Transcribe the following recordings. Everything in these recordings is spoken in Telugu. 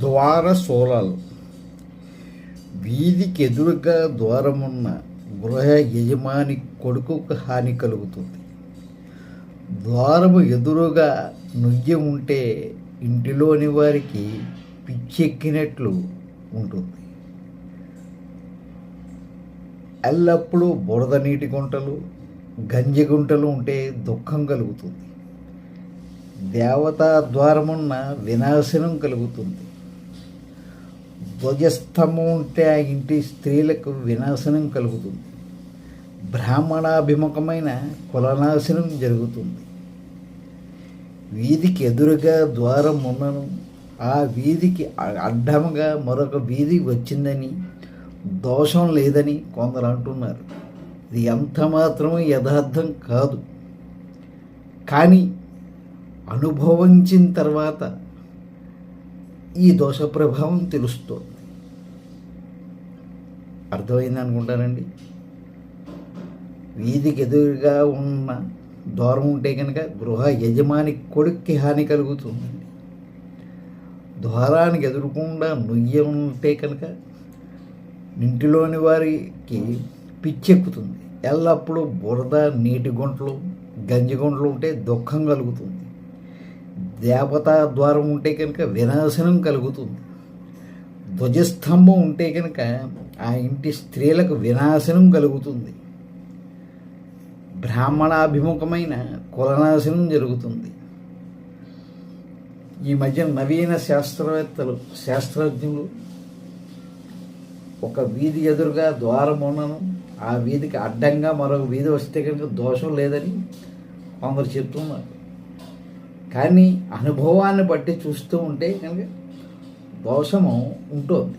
ద్వార సోలాలు. వీధికి ఎదురుగా ద్వారమున్న గృహ యజమాని కొడుకుకు హాని కలుగుతుంది. ద్వారము ఎదురుగా నుయ్యి ఉంటే ఇంటిలోని వారికి పిచ్చెక్కినట్లు ఉంటుంది. ఎల్లప్పుడూ బురద నీటి గుంటలు, గంజి గుంటలు ఉంటే దుఃఖం కలుగుతుంది. దేవతా ద్వారమున్న వినాశనం కలుగుతుంది. ధ్వజస్తంభం ఉంటే ఆ ఇంటి స్త్రీలకు వినాశనం కలుగుతుంది. బ్రాహ్మణాభిముఖమైన కులనాశనం జరుగుతుంది. వీధికి ఎదురుగా ద్వారం ఉన్నను ఆ వీధికి అడ్డముగా మరొక వీధి వచ్చిందని దోషం లేదని కొందరు అంటున్నారు. ఇది ఎంత మాత్రమూ యథార్థం కాదు. కానీ అనుభవించిన తర్వాత ఈ దోష ప్రభావం తెలుస్తుంది. అర్థమైంది అనుకుంటానండి. వీధికి ఎదురుగా ఉన్న ద్వారం ఉంటే కనుక గృహ యజమాని కొడుక్కి హాని కలుగుతుందండి. ద్వారానికి ఎదురుకుండా నుయ్యి ఉంటే కనుక ఇంటిలోని వారికి పిచ్చెక్కుతుంది. ఎల్లప్పుడూ బురద నీటి గుంటలు, గంజి గుంటలు ఉంటే దుఃఖం కలుగుతుంది. దేవతా ద్వారం ఉంటే కనుక వినాశనం కలుగుతుంది. ధ్వజస్తంభం ఉంటే కనుక ఆ ఇంటి స్త్రీలకు వినాశనం కలుగుతుంది. బ్రాహ్మణాభిముఖమైన కులనాశనం జరుగుతుంది. ఈ మధ్య నవీన శాస్త్రజ్ఞులు ఒక వీధి ఎదురుగా ద్వారం ఉన్నను ఆ వీధికి అడ్డంగా మరొక వీధి వస్తే కనుక దోషం లేదని కొందరు చెప్తున్నారు. కానీ అనుభవాన్ని బట్టి చూస్తూ ఉంటే కనుక దోషము ఉంటుంది,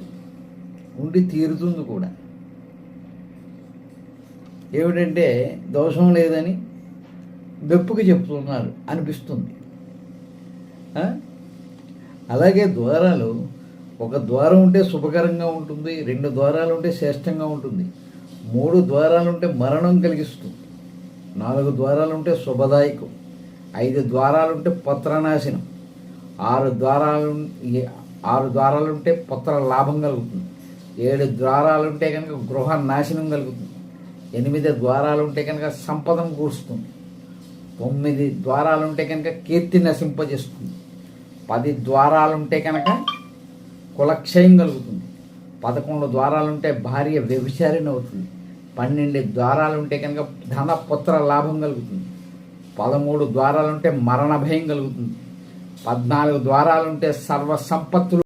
ఉండి తీరుతుంది కూడా. ఏమిటంటే దోషం లేదని వెప్పుకి చెప్తున్నారు అనిపిస్తుంది. అలాగే ద్వారాలు, ఒక ద్వారం ఉంటే శుభకరంగా ఉంటుంది, 2 ద్వారాలు ఉంటే శ్రేష్టంగా ఉంటుంది, 3 ద్వారాలు ఉంటే మరణం కలిగిస్తుంది, 4 ద్వారాలు ఉంటే శుభదాయకం, 5 ద్వారాలు ఉంటే పత్రనాశనం, 6 ద్వారాలు ఉంటే పుత్ర లాభం కలుగుతుంది, 7 ద్వారాలు ఉంటే కనుక గృహ నాశనం కలుగుతుంది, 8 ద్వారాలు ఉంటే కనుక సంపదను కూరుస్తుంది, 9 ద్వారాలు ఉంటే కనుక కీర్తి నశింపజేస్తుంది, 10 ద్వారాలు ఉంటే కనుక కులక్షయం కలుగుతుంది, 11 ద్వారాలు ఉంటే భార్య వ్యభిచారిణి అవుతుంది, 12 ద్వారాలు ఉంటే కనుక ధన పుత్ర లాభం కలుగుతుంది, 13 ద్వారాలు ఉంటే మరణ భయం కలుగుతుంది, 14 ద్వారాలు ఉంటే సర్వ సంపత్తులు